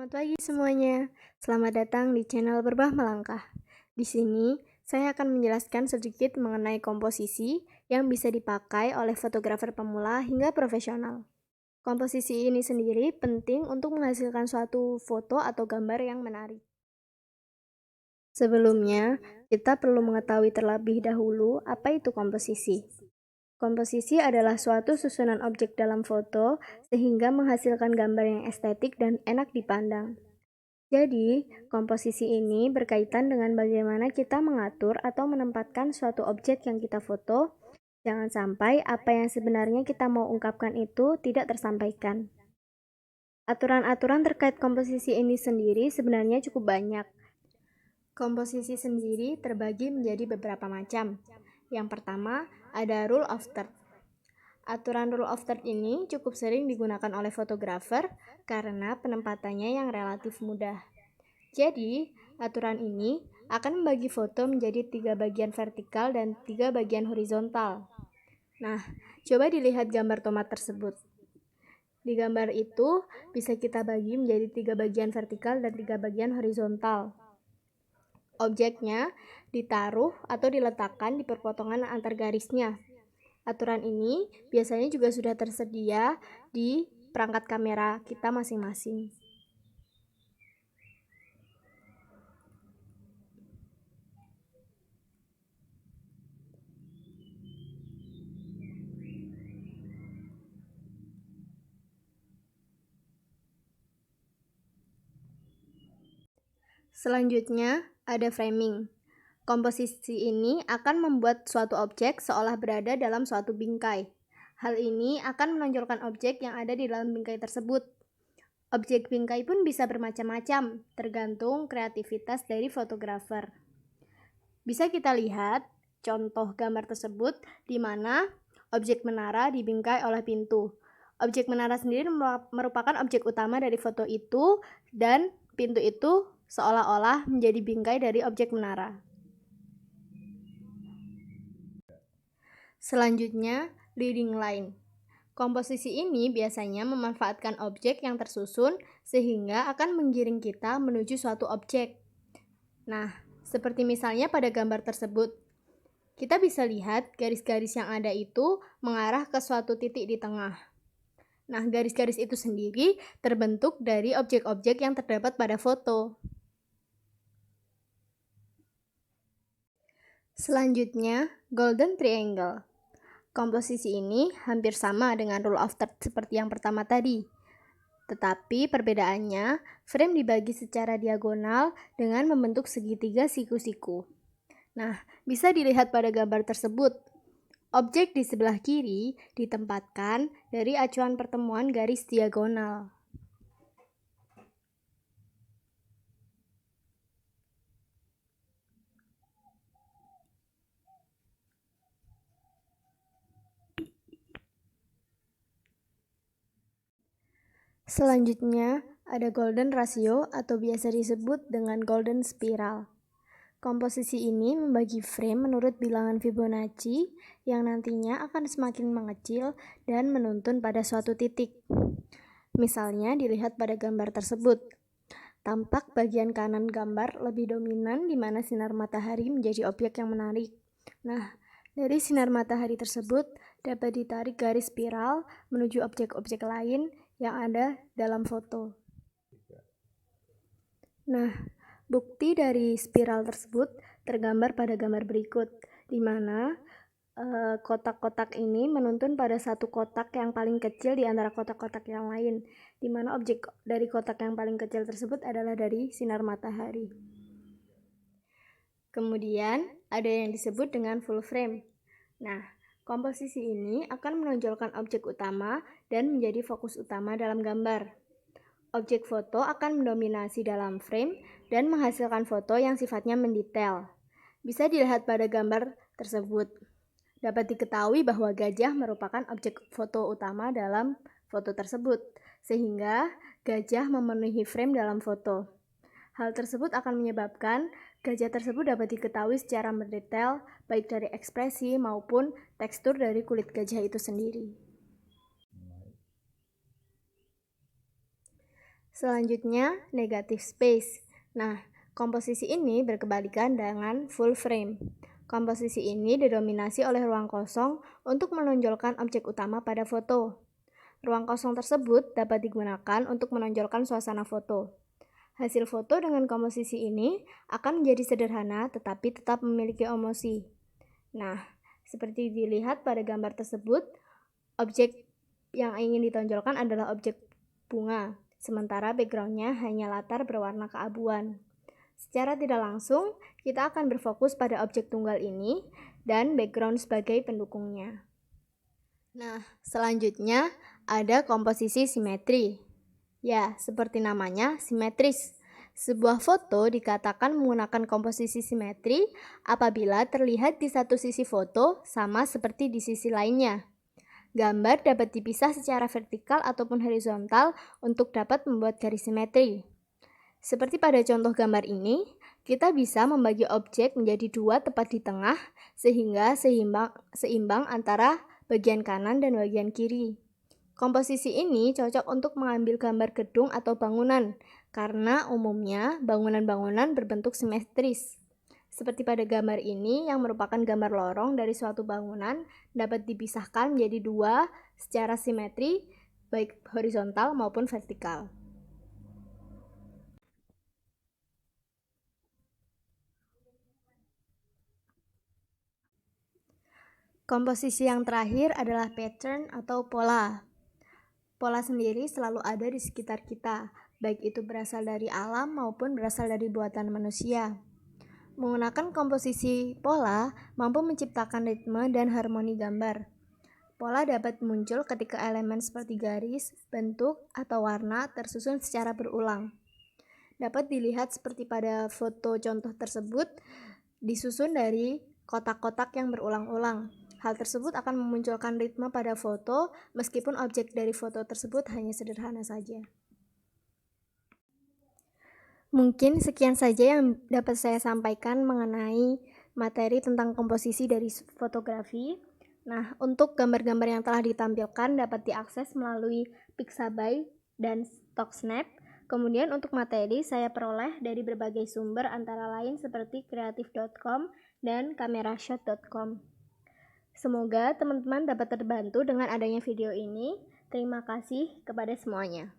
Selamat pagi semuanya. Selamat datang di channel Berbah Melangkah. Di sini, saya akan menjelaskan sedikit mengenai komposisi yang bisa dipakai oleh fotografer pemula hingga profesional. Komposisi ini sendiri penting untuk menghasilkan suatu foto atau gambar yang menarik. Sebelumnya, kita perlu mengetahui terlebih dahulu apa itu komposisi. Komposisi adalah suatu susunan objek dalam foto sehingga menghasilkan gambar yang estetik dan enak dipandang. Jadi, komposisi ini berkaitan dengan bagaimana kita mengatur atau menempatkan suatu objek yang kita foto. Jangan sampai apa yang sebenarnya kita mau ungkapkan itu tidak tersampaikan. Aturan-aturan terkait komposisi ini sendiri sebenarnya cukup banyak. Komposisi sendiri terbagi menjadi beberapa macam. Yang pertama, ada rule of third. Aturan rule of third ini cukup sering digunakan oleh fotografer karena penempatannya yang relatif mudah. Jadi, aturan ini akan membagi foto menjadi 3 bagian vertikal dan 3 bagian horizontal. Nah, coba dilihat gambar tomat tersebut. Di gambar itu bisa kita bagi menjadi 3 bagian vertikal dan 3 bagian horizontal. Objeknya ditaruh atau diletakkan di perpotongan antar garisnya. Aturan ini biasanya juga sudah tersedia di perangkat kamera kita masing-masing. Selanjutnya, ada framing. Komposisi ini akan membuat suatu objek seolah berada dalam suatu bingkai. Hal ini akan menonjolkan objek yang ada di dalam bingkai tersebut. Objek bingkai pun bisa bermacam-macam, tergantung kreativitas dari fotografer. Bisa kita lihat contoh gambar tersebut di mana objek menara dibingkai oleh pintu. Objek menara sendiri merupakan objek utama dari foto itu dan pintu itu seolah-olah menjadi bingkai dari objek menara. Selanjutnya, leading line. Komposisi ini biasanya memanfaatkan objek yang tersusun sehingga akan menggiring kita menuju suatu objek. Nah, seperti misalnya pada gambar tersebut, kita bisa lihat garis-garis yang ada itu mengarah ke suatu titik di tengah. Nah, garis-garis itu sendiri terbentuk dari objek-objek yang terdapat pada foto. Selanjutnya, golden triangle. Komposisi ini hampir sama dengan rule of third seperti yang pertama tadi. Tetapi perbedaannya, frame dibagi secara diagonal dengan membentuk segitiga siku-siku. Nah, bisa dilihat pada gambar tersebut. Objek di sebelah kiri ditempatkan dari acuan pertemuan garis diagonal. Selanjutnya, ada golden ratio atau biasa disebut dengan golden spiral. Komposisi ini membagi frame menurut bilangan Fibonacci yang nantinya akan semakin mengecil dan menuntun pada suatu titik. Misalnya dilihat pada gambar tersebut. Tampak bagian kanan gambar lebih dominan di mana sinar matahari menjadi objek yang menarik. Nah, dari sinar matahari tersebut dapat ditarik garis spiral menuju objek-objek lain yang ada dalam foto. Nah, bukti dari spiral tersebut tergambar pada gambar berikut, di mana kotak-kotak ini menuntun pada satu kotak yang paling kecil di antara kotak-kotak yang lain, di mana objek dari kotak yang paling kecil tersebut adalah dari sinar matahari. Kemudian, ada yang disebut dengan full frame. Nah, komposisi ini akan menonjolkan objek utama dan menjadi fokus utama dalam gambar. Objek foto akan mendominasi dalam frame dan menghasilkan foto yang sifatnya mendetail. Bisa dilihat pada gambar tersebut. Dapat diketahui bahwa gajah merupakan objek foto utama dalam foto tersebut, sehingga gajah memenuhi frame dalam foto. Hal tersebut akan menyebabkan gajah tersebut dapat diketahui secara mendetail, baik dari ekspresi maupun tekstur dari kulit gajah itu sendiri. Selanjutnya, negative space. Nah, komposisi ini berkebalikan dengan full frame. Komposisi ini didominasi oleh ruang kosong untuk menonjolkan objek utama pada foto. Ruang kosong tersebut dapat digunakan untuk menonjolkan suasana foto. Hasil foto dengan komposisi ini akan menjadi sederhana tetapi tetap memiliki emosi. Nah, seperti dilihat pada gambar tersebut, objek yang ingin ditonjolkan adalah objek bunga, sementara backgroundnya hanya latar berwarna keabuan. Secara tidak langsung, kita akan berfokus pada objek tunggal ini dan background sebagai pendukungnya. Nah, selanjutnya ada komposisi simetri. Ya, seperti namanya, simetris. Sebuah foto dikatakan menggunakan komposisi simetri apabila terlihat di satu sisi foto sama seperti di sisi lainnya. Gambar dapat dipisah secara vertikal ataupun horizontal untuk dapat membuat garis simetri. Seperti pada contoh gambar ini, kita bisa membagi objek menjadi dua tepat di tengah sehingga seimbang antara bagian kanan dan bagian kiri. Komposisi ini cocok untuk mengambil gambar gedung atau bangunan, karena umumnya bangunan-bangunan berbentuk simetris. Seperti pada gambar ini yang merupakan gambar lorong dari suatu bangunan dapat dipisahkan menjadi dua secara simetri, baik horizontal maupun vertikal. Komposisi yang terakhir adalah pattern atau pola. Pola sendiri selalu ada di sekitar kita, baik itu berasal dari alam maupun berasal dari buatan manusia. Menggunakan komposisi pola mampu menciptakan ritme dan harmoni gambar. Pola dapat muncul ketika elemen seperti garis, bentuk, atau warna tersusun secara berulang. Dapat dilihat seperti pada foto contoh tersebut, disusun dari kotak-kotak yang berulang-ulang. Hal tersebut akan memunculkan ritme pada foto, meskipun objek dari foto tersebut hanya sederhana saja. Mungkin sekian saja yang dapat saya sampaikan mengenai materi tentang komposisi dari fotografi. Nah, untuk gambar-gambar yang telah ditampilkan dapat diakses melalui Pixabay dan StockSnap. Kemudian untuk materi saya peroleh dari berbagai sumber antara lain seperti creative.com dan camerashot.com. Semoga teman-teman dapat terbantu dengan adanya video ini. Terima kasih kepada semuanya.